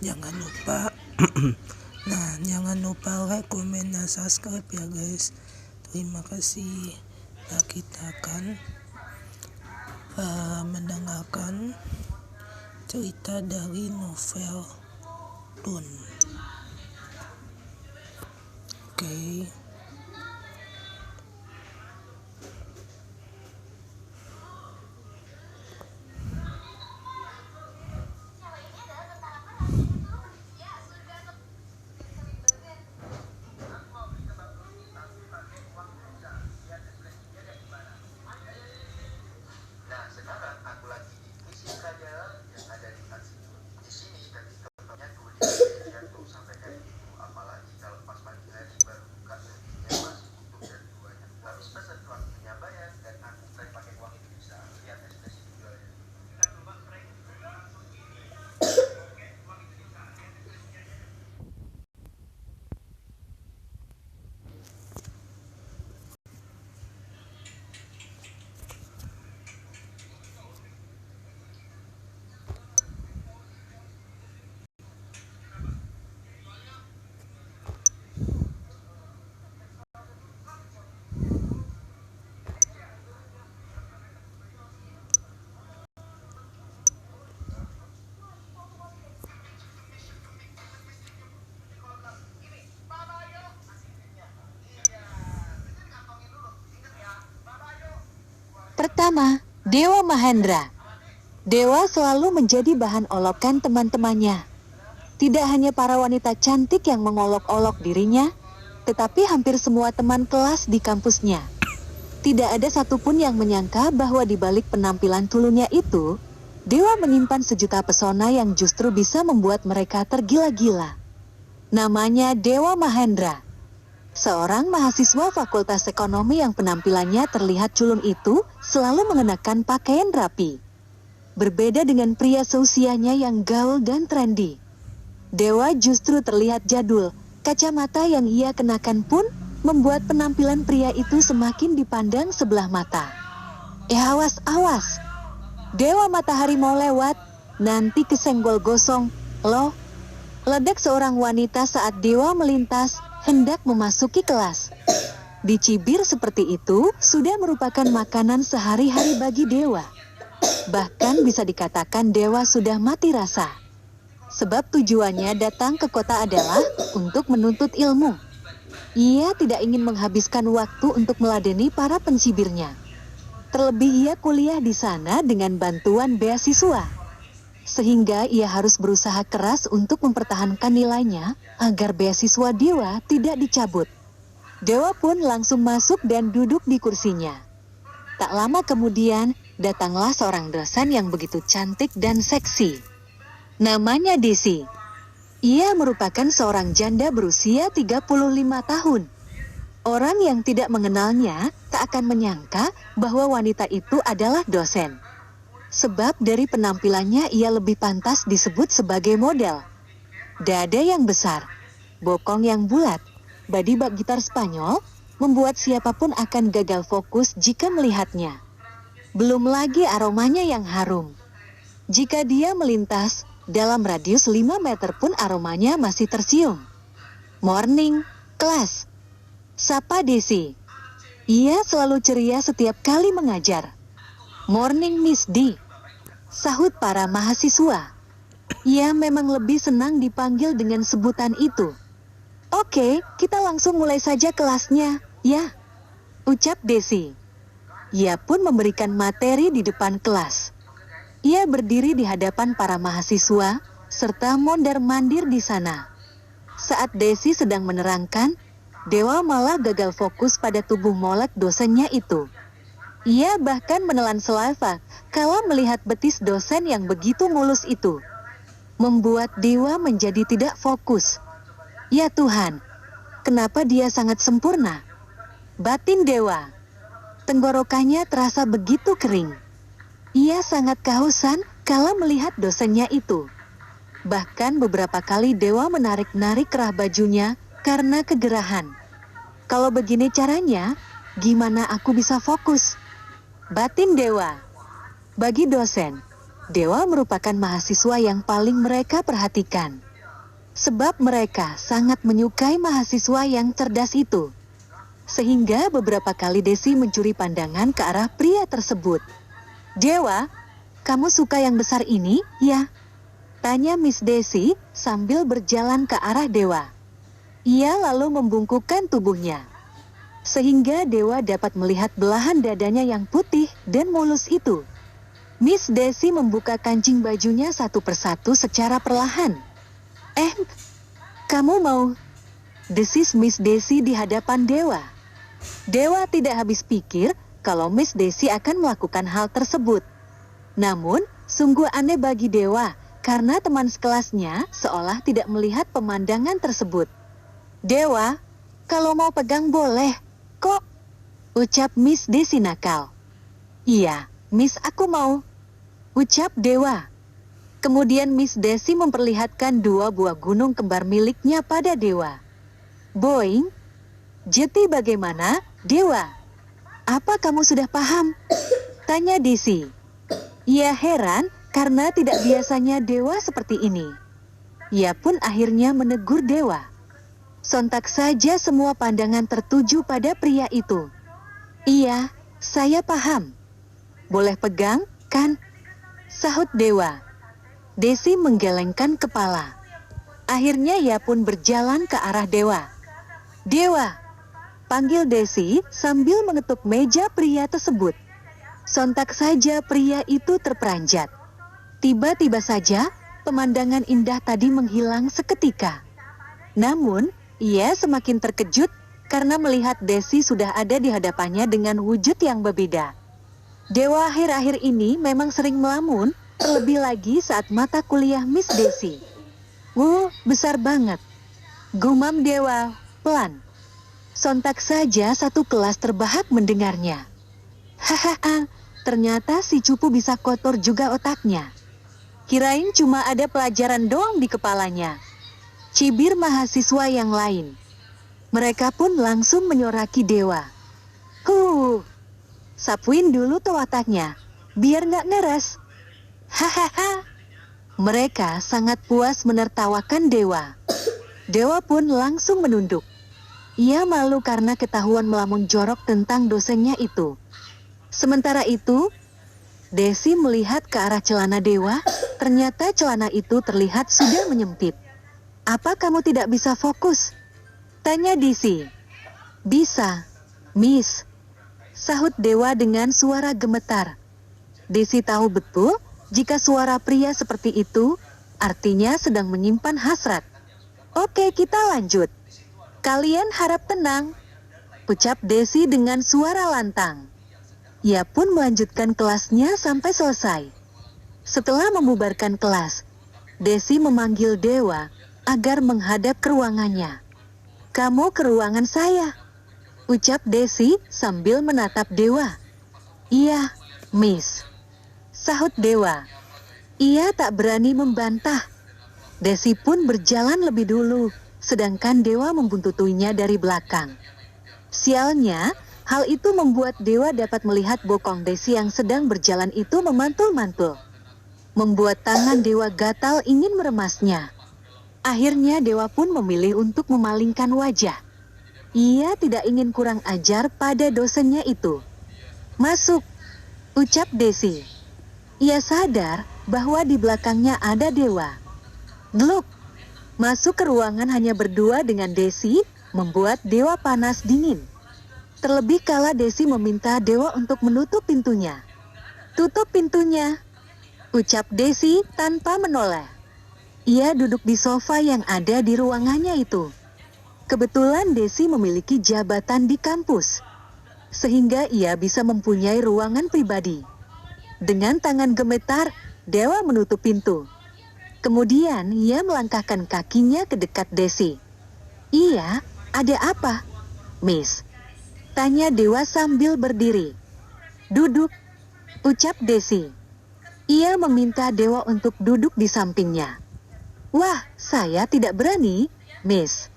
Jangan lupa jangan lupa like, komen, dan subscribe ya guys. Terima kasih. Nah, kita akan mendengarkan cerita dari novel Dun. Oke. Pertama, Dewa Mahendra. Dewa selalu menjadi bahan olokan teman-temannya. Tidak hanya para wanita cantik yang mengolok-olok dirinya, tetapi hampir semua teman kelas di kampusnya. Tidak ada satupun yang menyangka bahwa di balik penampilan tulunya itu, Dewa menyimpan sejuta pesona yang justru bisa membuat mereka tergila-gila. Namanya Dewa Mahendra. Seorang mahasiswa Fakultas Ekonomi yang penampilannya terlihat culun itu selalu mengenakan pakaian rapi. Berbeda dengan pria seusianya yang gaul dan trendy. Dewa justru terlihat jadul. Kacamata yang ia kenakan pun membuat penampilan pria itu semakin dipandang sebelah mata. Awas, Dewa matahari mau lewat, nanti kesenggol gosong, loh. Ledak seorang wanita saat Dewa melintas, hendak memasuki kelas. Dicibir seperti itu sudah merupakan makanan sehari-hari bagi Dewa. Bahkan bisa dikatakan Dewa sudah mati rasa. Sebab tujuannya datang ke kota adalah untuk menuntut ilmu. Ia tidak ingin menghabiskan waktu untuk meladeni para pencibirnya. Terlebih ia kuliah di sana dengan bantuan beasiswa. Sehingga ia harus berusaha keras untuk mempertahankan nilainya agar beasiswa Dewa tidak dicabut. Dewa pun langsung masuk dan duduk di kursinya. Tak lama kemudian, datanglah seorang dosen yang begitu cantik dan seksi. Namanya Desi. Ia merupakan seorang janda berusia 35 tahun. Orang yang tidak mengenalnya tak akan menyangka bahwa wanita itu adalah dosen. Sebab dari penampilannya ia lebih pantas disebut sebagai model. Dada yang besar, bokong yang bulat, badi bak gitar Spanyol, membuat siapapun akan gagal fokus jika melihatnya. Belum lagi aromanya yang harum. Jika dia melintas, dalam radius 5 meter pun aromanya masih tercium. Morning, kelas. Sapa Desi. Ia selalu ceria setiap kali mengajar. Morning Miss D, sahut para mahasiswa. Ia memang lebih senang dipanggil dengan sebutan itu. Oke, kita langsung mulai saja kelasnya, ya, ucap Desi. Ia pun memberikan materi di depan kelas. Ia berdiri di hadapan para mahasiswa, serta mondar-mandir di sana. Saat Desi sedang menerangkan, Dewa malah gagal fokus pada tubuh molek dosennya itu. Ia bahkan menelan selava kala melihat betis dosen yang begitu mulus itu. Membuat Dewa menjadi tidak fokus. Ya Tuhan, kenapa dia sangat sempurna? Batin Dewa. Tenggorokannya terasa begitu kering. Ia sangat kehausan kala melihat dosennya itu. Bahkan beberapa kali Dewa menarik-narik kerah bajunya karena kegerahan. Kalau begini caranya, gimana aku bisa fokus? Batin Dewa. Bagi dosen, Dewa merupakan mahasiswa yang paling mereka perhatikan. sebab mereka sangat menyukai mahasiswa yang cerdas itu. Sehingga beberapa kali Desi mencuri pandangan ke arah pria tersebut. "Dewa, kamu suka yang besar ini, ya?" tanya Miss Desi sambil berjalan ke arah Dewa. Ia lalu membungkukkan tubuhnya, sehingga Dewa dapat melihat belahan dadanya yang putih dan mulus itu. Miss Desi membuka kancing bajunya satu persatu secara perlahan. Kamu mau?" desis Miss Desi di hadapan Dewa. Dewa tidak habis pikir kalau Miss Desi akan melakukan hal tersebut. Namun, sungguh aneh bagi Dewa karena teman sekelasnya seolah tidak melihat pemandangan tersebut. "Dewa, kalau mau pegang boleh, kok," ucap Miss Desi nakal. "Iya, Miss, aku mau," ucap Dewa. Kemudian Miss Desi memperlihatkan 2 buah gunung kembar miliknya pada Dewa. "Boing, jadi bagaimana, Dewa? Apa kamu sudah paham?" tanya Desi. Ia heran karena tidak biasanya Dewa seperti ini. Ia pun akhirnya menegur Dewa. Sontak saja semua pandangan tertuju pada pria itu. "Iya, saya paham. Boleh pegang, kan?" sahut Dewa. Desi menggelengkan kepala. Akhirnya ia pun berjalan ke arah Dewa. "Dewa," panggil Desi sambil mengetuk meja pria tersebut. Sontak saja pria itu terperanjat. Tiba-tiba saja, pemandangan indah tadi menghilang seketika. Namun, ia semakin terkejut karena melihat Desi sudah ada di hadapannya dengan wujud yang berbeda. Dewa akhir-akhir ini memang sering melamun, terlebih lagi saat mata kuliah Miss Desi. Besar banget," gumam Dewa pelan. Sontak saja satu kelas terbahak mendengarnya. "Hahaha, ternyata si cupu bisa kotor juga otaknya. Kirain cuma ada pelajaran doang di kepalanya," cibir mahasiswa yang lain. Mereka pun langsung menyoraki Dewa. Sapuin dulu tuh otaknya, biar nggak ngeres." Hahaha. Mereka sangat puas menertawakan Dewa. Dewa pun langsung menunduk. Ia malu karena ketahuan melamun jorok tentang dosennya itu. Sementara itu, Desi melihat ke arah celana Dewa, ternyata celana itu terlihat sudah menyempit. "Apa kamu tidak bisa fokus?" tanya Desi. "Bisa, Miss," sahut Dewa dengan suara gemetar. Desi tahu betul jika suara pria seperti itu, artinya sedang menyimpan hasrat. "Oke, kita lanjut. Kalian harap tenang," ucap Desi dengan suara lantang. Ia pun melanjutkan kelasnya sampai selesai. Setelah membubarkan kelas, Desi memanggil Dewa agar menghadap ke ruangannya. "Kamu ke ruangan saya," ucap Desi sambil menatap Dewa. "Iya, Miss," sahut Dewa. Ia tak berani membantah. Desi pun berjalan lebih dulu, sedangkan Dewa membuntutuinya dari belakang. Sialnya, hal itu membuat Dewa dapat melihat bokong Desi yang sedang berjalan itu memantul-mantul. Membuat tangan Dewa gatal ingin meremasnya. Akhirnya Dewa pun memilih untuk memalingkan wajah. Ia tidak ingin kurang ajar pada dosennya itu. "Masuk," ucap Desi. Ia sadar bahwa di belakangnya ada Dewa. Gluk! Masuk ke ruangan hanya berdua dengan Desi, membuat Dewa panas dingin. Terlebih kala Desi meminta Dewa untuk menutup pintunya. "Tutup pintunya," ucap Desi tanpa menoleh. Ia duduk di sofa yang ada di ruangannya itu. Kebetulan Desi memiliki jabatan di kampus, sehingga ia bisa mempunyai ruangan pribadi. Dengan tangan gemetar, Dewa menutup pintu. Kemudian ia melangkahkan kakinya ke dekat Desi. "Iya, ada apa, Miss?" tanya Dewa sambil berdiri. "Duduk," ucap Desi. Ia meminta Dewa untuk duduk di sampingnya. "Wah, saya tidak berani, Miss,"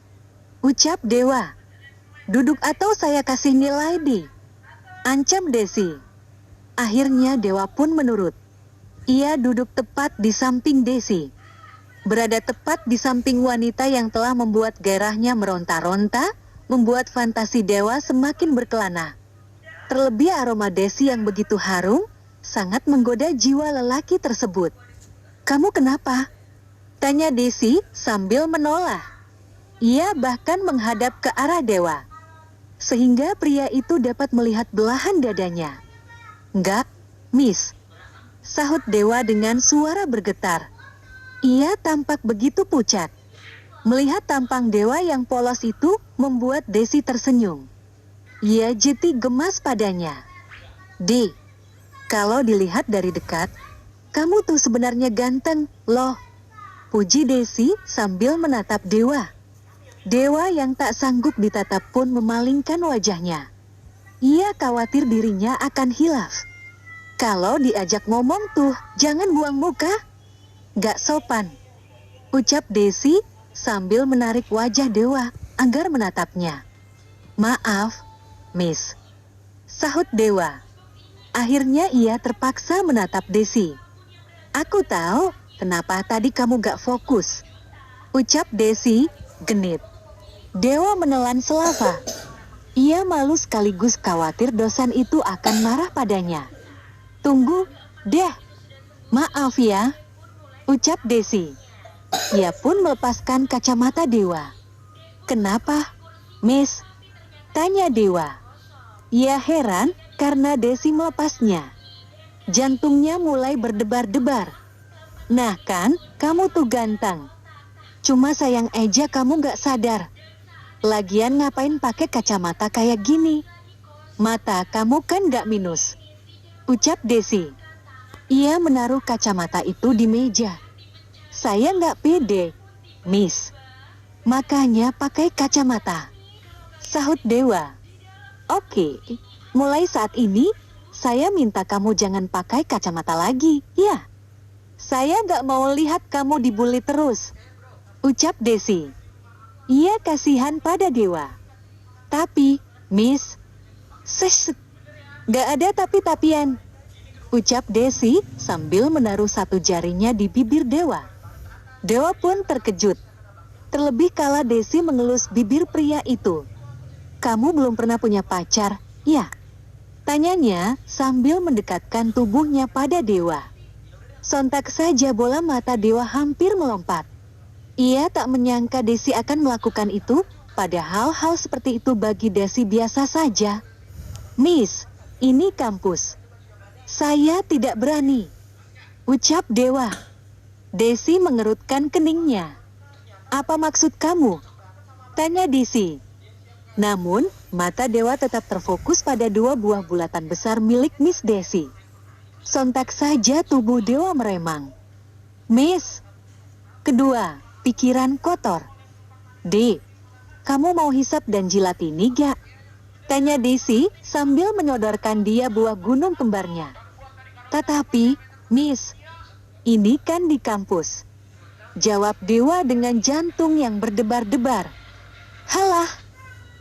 ucap Dewa. "Duduk atau saya kasih nilai D," ancam Desi. Akhirnya Dewa pun menurut. Ia duduk tepat di samping Desi. Berada tepat di samping wanita yang telah membuat gairahnya meronta-ronta, membuat fantasi Dewa semakin berkelana. Terlebih aroma Desi yang begitu harum, sangat menggoda jiwa lelaki tersebut. "Kamu kenapa?" tanya Desi sambil menoleh. Ia bahkan menghadap ke arah Dewa, sehingga pria itu dapat melihat belahan dadanya. "Enggak, Miss," sahut Dewa dengan suara bergetar. Ia tampak begitu pucat. Melihat tampang Dewa yang polos itu membuat Desi tersenyum. Ia jeti gemas padanya. "Di, kalau dilihat dari dekat, kamu tuh sebenarnya ganteng, loh," puji Desi sambil menatap Dewa. Dewa yang tak sanggup ditatap pun memalingkan wajahnya. Ia khawatir dirinya akan hilaf. Kalau diajak ngomong tuh, jangan buang muka. "Gak sopan," ucap Desi sambil menarik wajah Dewa agar menatapnya. "Maaf, Miss," sahut Dewa. Akhirnya ia terpaksa menatap Desi. "Aku tahu kenapa tadi kamu gak fokus," ucap Desi genit. Dewa menelan selava. Ia malu sekaligus khawatir dosen itu akan marah padanya. "Tunggu, deh. Maaf ya," ucap Desi. Ia pun melepaskan kacamata Dewa. "Kenapa, Miss?" tanya Dewa. Ia heran karena Desi melepasnya. Jantungnya mulai berdebar-debar. "Nah kan, kamu tuh ganteng. Cuma sayang aja kamu gak sadar. Lagian ngapain pakai kacamata kayak gini? Mata kamu kan gak minus," ucap Desi. Ia menaruh kacamata itu di meja. "Saya gak pede, Miss. Makanya pakai kacamata," sahut Dewa. "Oke, mulai saat ini, saya minta kamu jangan pakai kacamata lagi, ya? Saya gak mau lihat kamu dibully terus," ucap Desi. Ia kasihan pada Dewa. "Tapi, Miss, gak ada tapi-tapian," ucap Desi sambil menaruh satu jarinya di bibir Dewa. Dewa pun terkejut. Terlebih kala Desi mengelus bibir pria itu. "Kamu belum pernah punya pacar, ya?" tanyanya sambil mendekatkan tubuhnya pada Dewa. Sontak saja bola mata Dewa hampir melompat. Ia tak menyangka Desi akan melakukan itu, padahal hal seperti itu bagi Desi biasa saja. "Miss, ini kampus. Saya tidak berani," ucap Dewa. Desi mengerutkan keningnya. "Apa maksud kamu?" tanya Desi. Namun, mata Dewa tetap terfokus pada dua buah bulatan besar milik Miss Desi. Sontak saja tubuh Dewa meremang. "Miss, kedua, pikiran kotor. D, kamu mau hisap dan jilat ini gak?" tanya Desi sambil menyodorkan dia buah gunung kembarnya. "Tetapi, Miss, ini kan di kampus," jawab Dewa dengan jantung yang berdebar-debar. "Halah,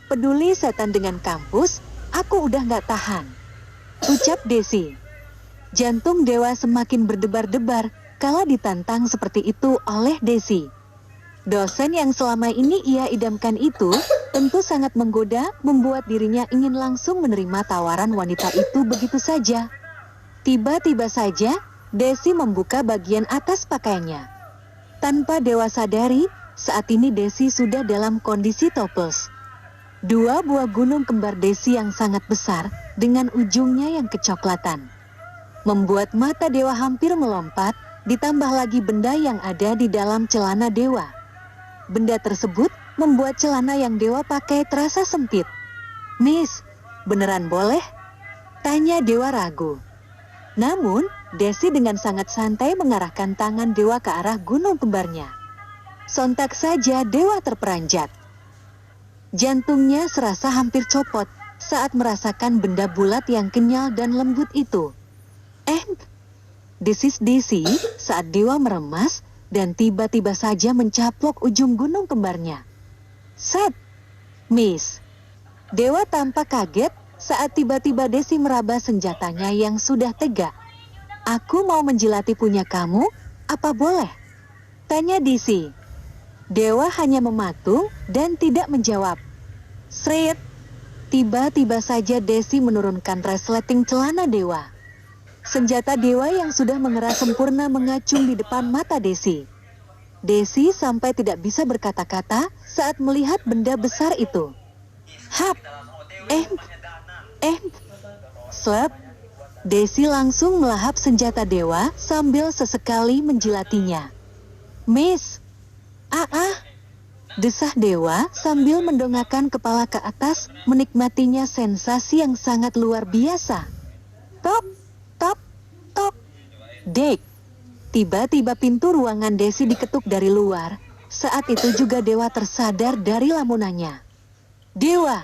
peduli setan dengan kampus, aku udah gak tahan," ucap Desi. Jantung Dewa semakin berdebar-debar kala ditantang seperti itu oleh Desi. Dosen yang selama ini ia idamkan itu tentu sangat menggoda, membuat dirinya ingin langsung menerima tawaran wanita itu begitu saja. Tiba-tiba saja, Desi membuka bagian atas pakaiannya. Tanpa Dewa sadari, saat ini Desi sudah dalam kondisi topless. Dua buah gunung kembar Desi yang sangat besar, dengan ujungnya yang kecoklatan, membuat mata Dewa hampir melompat, ditambah lagi benda yang ada di dalam celana Dewa. Benda tersebut membuat celana yang Dewa pakai terasa sempit. "Miss, beneran boleh?" tanya Dewa ragu. Namun, Desi dengan sangat santai mengarahkan tangan Dewa ke arah gunung kembarnya. Sontak saja Dewa terperanjat. Jantungnya serasa hampir copot saat merasakan benda bulat yang kenyal dan lembut itu. Desis Desi saat Dewa meremas dan tiba-tiba saja mencaplok ujung gunung kembarnya. "Set, Miss." Dewa tampak kaget saat tiba-tiba Desi meraba senjatanya yang sudah tegak. "Aku mau menjilati punya kamu, apa boleh?" Tanya Desi. Dewa hanya mematung dan tidak menjawab. Sret. Tiba-tiba saja Desi menurunkan resleting celana Dewa. Senjata Dewa yang sudah mengeras sempurna mengacung di depan mata Desi. Desi sampai tidak bisa berkata-kata saat melihat benda besar itu. Hap! Slap! Desi langsung melahap senjata Dewa sambil sesekali menjilatinya. Miss! Desah Dewa sambil mendongakkan kepala ke atas, menikmatinya sensasi yang sangat luar biasa. Tok! Tok! Tok! Dek! Tiba-tiba pintu ruangan Desi diketuk dari luar. Saat itu juga Dewa tersadar dari lamunannya. Dewa,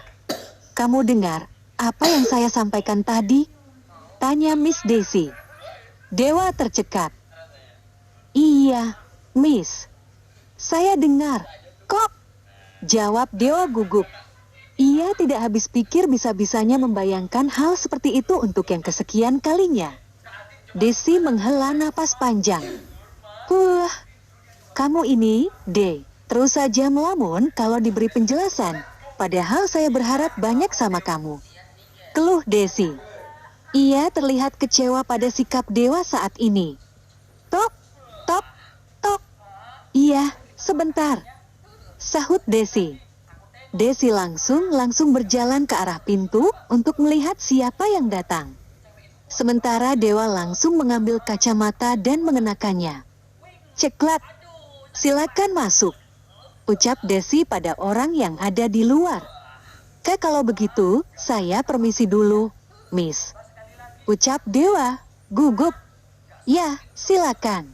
kamu dengar apa yang saya sampaikan tadi? Tanya Miss Desi. Dewa tercekat. Iya, Miss. Saya dengar. Kok? Jawab Dewa gugup. Ia tidak habis pikir bisa-bisanya membayangkan hal seperti itu untuk yang kesekian kalinya. Desi menghela napas panjang. Kamu ini, terus saja melamun kalau diberi penjelasan. Padahal saya berharap banyak sama kamu. Keluh Desi. Ia terlihat kecewa pada sikap Dewa saat ini. Tok, tok, tok. Iya, sebentar. Sahut Desi. Desi langsung berjalan ke arah pintu untuk melihat siapa yang datang. Sementara Dewa langsung mengambil kacamata dan mengenakannya. Ceklat, silakan masuk. Ucap Desi pada orang yang ada di luar. Kalau begitu, saya permisi dulu, Miss. Ucap Dewa, gugup. Ya, silakan.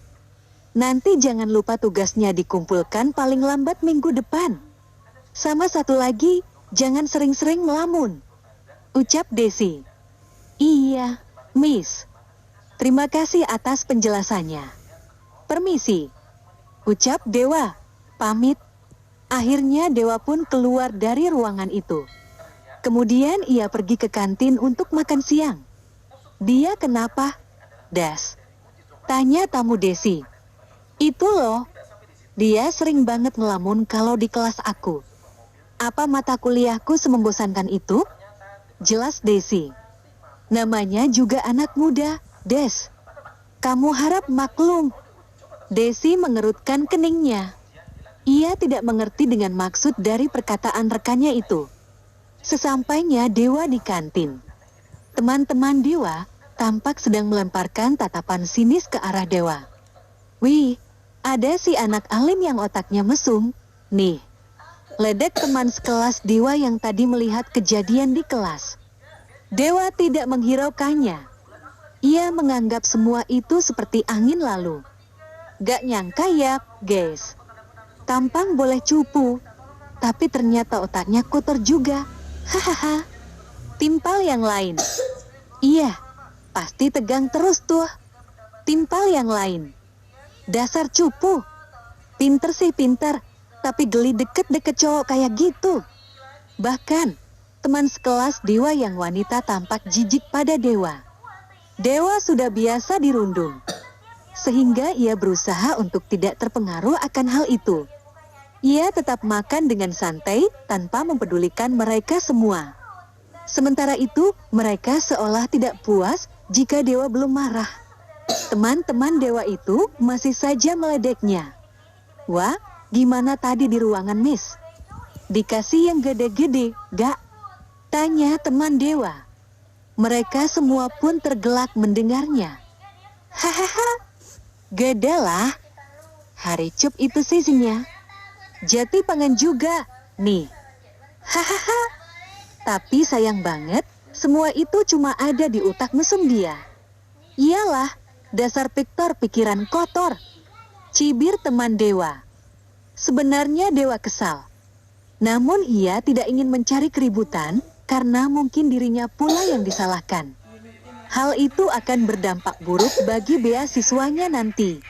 Nanti jangan lupa tugasnya dikumpulkan paling lambat minggu depan. Sama satu lagi, jangan sering-sering melamun. Ucap Desi. Iya, Miss. Terima kasih atas penjelasannya. Permisi. Ucap Dewa, pamit. Akhirnya Dewa pun keluar dari ruangan itu. Kemudian ia pergi ke kantin untuk makan siang. Dia kenapa? Das. Tanya tamu Desi. Itu loh. Dia sering banget ngelamun kalau di kelas aku. Apa mata kuliahku semembosankan itu? Jelas Desi. Namanya juga anak muda, Des. Kamu harap maklum. Desi mengerutkan keningnya. Ia tidak mengerti dengan maksud dari perkataan rekannya itu. Sesampainya Dewa di kantin. Teman-teman Dewa tampak sedang melemparkan tatapan sinis ke arah Dewa. Wih, ada si anak alim yang otaknya mesum. Nih, ledek teman sekelas Dewa yang tadi melihat kejadian di kelas. Dewa tidak menghiraukannya. Ia menganggap semua itu seperti angin lalu. Gak nyangka ya, guys. Tampang boleh cupu, tapi ternyata otaknya kotor juga. Hahaha. Timpal yang lain. Iya, pasti tegang terus tuh. Timpal yang lain. Dasar cupu. Pinter sih pinter, tapi geli deket-deket cowok kayak gitu. Bahkan, teman sekelas Dewa yang wanita tampak jijik pada Dewa. Dewa sudah biasa dirundung, sehingga ia berusaha untuk tidak terpengaruh akan hal itu. Ia tetap makan dengan santai tanpa mempedulikan mereka semua. Sementara itu, mereka seolah tidak puas jika Dewa belum marah. Teman-teman Dewa itu masih saja meledeknya. Wah, gimana tadi di ruangan Miss? Dikasih yang gede-gede, gak? Tanya teman Dewa. Mereka semua pun tergelak mendengarnya. Hahaha, gede lah. Hari cup itu sisinya. Jati pangan juga, nih. Hahaha. Tapi sayang banget, semua itu cuma ada di otak mesum dia. Iyalah, dasar Victor pikiran kotor. Cibir teman Dewa. Sebenarnya Dewa kesal. Namun ia tidak ingin mencari keributan karena mungkin dirinya pula yang disalahkan. Hal itu akan berdampak buruk bagi beasiswanya nanti.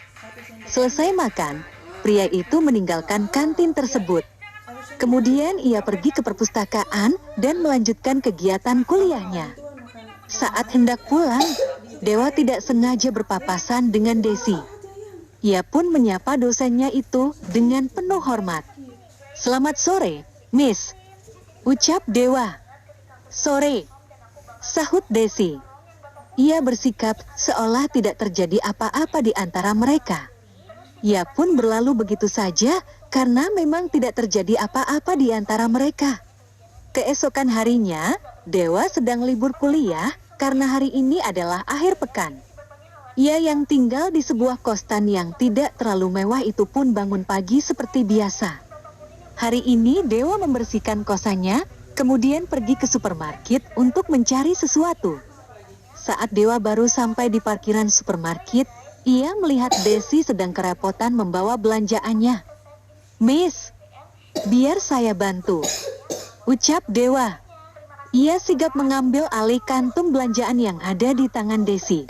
Selesai makan, pria itu meninggalkan kantin tersebut. Kemudian ia pergi ke perpustakaan dan melanjutkan kegiatan kuliahnya. Saat hendak pulang, Dewa tidak sengaja berpapasan dengan Desi. Ia pun menyapa dosennya itu dengan penuh hormat. "Selamat sore, Miss," ucap Dewa. "Sore," sahut Desi. Ia bersikap seolah tidak terjadi apa-apa di antara mereka. Ia pun berlalu begitu saja karena memang tidak terjadi apa-apa di antara mereka. Keesokan harinya, Dewa sedang libur kuliah karena hari ini adalah akhir pekan. Ia yang tinggal di sebuah kosan yang tidak terlalu mewah itu pun bangun pagi seperti biasa. Hari ini Dewa membersihkan kosannya, kemudian pergi ke supermarket untuk mencari sesuatu. Saat Dewa baru sampai di parkiran supermarket, ia melihat Desi sedang kerepotan membawa belanjaannya. "Miss, biar saya bantu," ucap Dewa. Ia sigap mengambil alih kantung belanjaan yang ada di tangan Desi.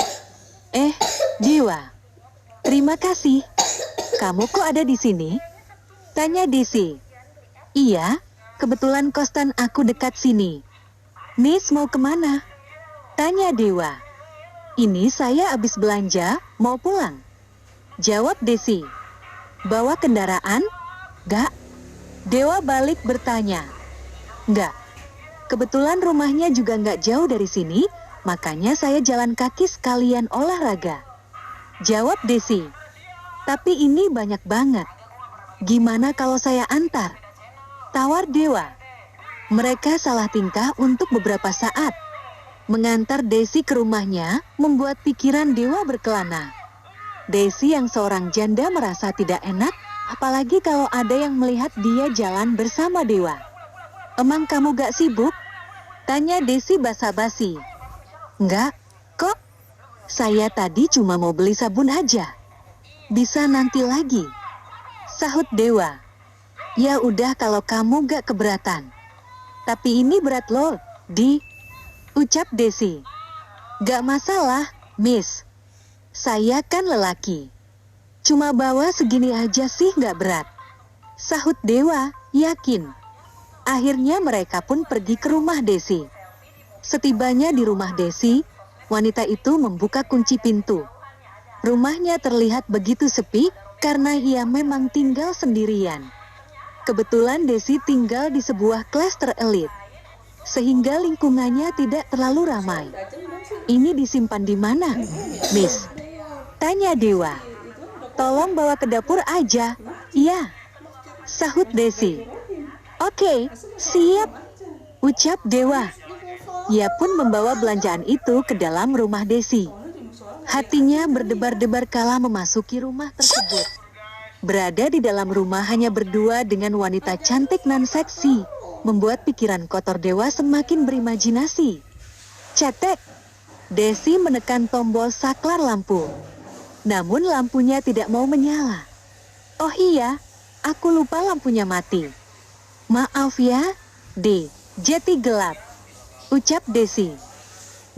Dewa, terima kasih. Kamu kok ada di sini?" tanya Desi. "Iya, kebetulan kosan aku dekat sini." "Miss mau kemana?" tanya Dewa. "Ini saya habis belanja, mau pulang," jawab Desi. "Bawa kendaraan?" "Gak." Dewa balik bertanya. "Nggak. Kebetulan rumahnya juga nggak jauh dari sini, makanya saya jalan kaki sekalian olahraga," jawab Desi. "Tapi ini banyak banget. Gimana kalau saya antar?" tawar Dewa. Mereka salah tingkah untuk beberapa saat. Mengantar Desi ke rumahnya membuat pikiran Dewa berkelana. Desi yang seorang janda merasa tidak enak, apalagi kalau ada yang melihat dia jalan bersama Dewa. "Emang kamu gak sibuk?" tanya Desi basa-basi. "Enggak, kok. Saya tadi cuma mau beli sabun aja. Bisa nanti lagi," sahut Dewa. "Ya udah kalau kamu gak keberatan. Tapi ini berat loh, ucap Desi. "Gak masalah, Miss. Saya kan lelaki. Cuma bawa segini aja sih gak berat," sahut Dewa, yakin. Akhirnya mereka pun pergi ke rumah Desi. Setibanya di rumah Desi, wanita itu membuka kunci pintu. Rumahnya terlihat begitu sepi karena ia memang tinggal sendirian. Kebetulan Desi tinggal di sebuah klaster elit, sehingga lingkungannya tidak terlalu ramai. "Ini disimpan di mana, Miss?" tanya Dewa. "Tolong bawa ke dapur aja." "Iya," sahut Desi. "Oke, siap," ucap Dewa. Ia pun membawa belanjaan itu ke dalam rumah Desi. Hatinya berdebar-debar kala memasuki rumah tersebut. Berada di dalam rumah hanya berdua dengan wanita cantik nan seksi, membuat pikiran kotor Dewa semakin berimajinasi. Cetek! Desi menekan tombol saklar lampu. Namun lampunya tidak mau menyala. "Oh iya, aku lupa lampunya mati. Maaf ya, jadi gelap," ucap Desi.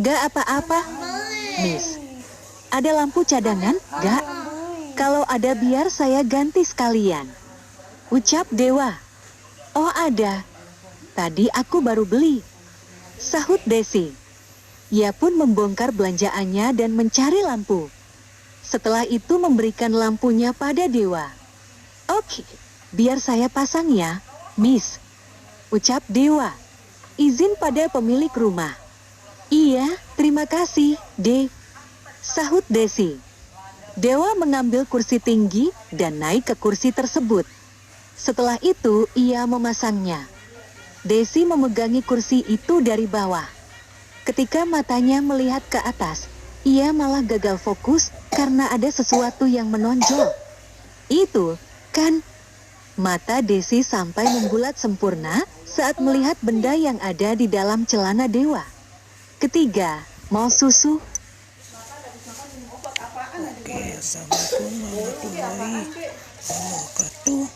"Gak apa-apa, Miss. Ada lampu cadangan, gak? Kalau ada biar saya ganti sekalian," ucap Dewa. "Oh ada. Tadi aku baru beli," sahut Desi. Ia pun membongkar belanjaannya dan mencari lampu. Setelah itu memberikan lampunya pada Dewa. "Oke, biar saya pasang ya, Miss," ucap Dewa. "Izin pada pemilik rumah." "Iya, terima kasih, sahut Desi. Dewa mengambil kursi tinggi dan naik ke kursi tersebut. Setelah itu ia memasangnya. Desi memegangi kursi itu dari bawah. Ketika matanya melihat ke atas, ia malah gagal fokus karena ada sesuatu yang menonjol. Itu, kan? Mata Desi sampai membulat sempurna saat melihat benda yang ada di dalam celana Dewa. Ketiga, mau susu? Oke, assalamualaikum warahmatullahi wabarakatuh.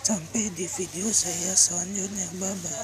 Sampai di video saya selanjutnya. Bye-bye.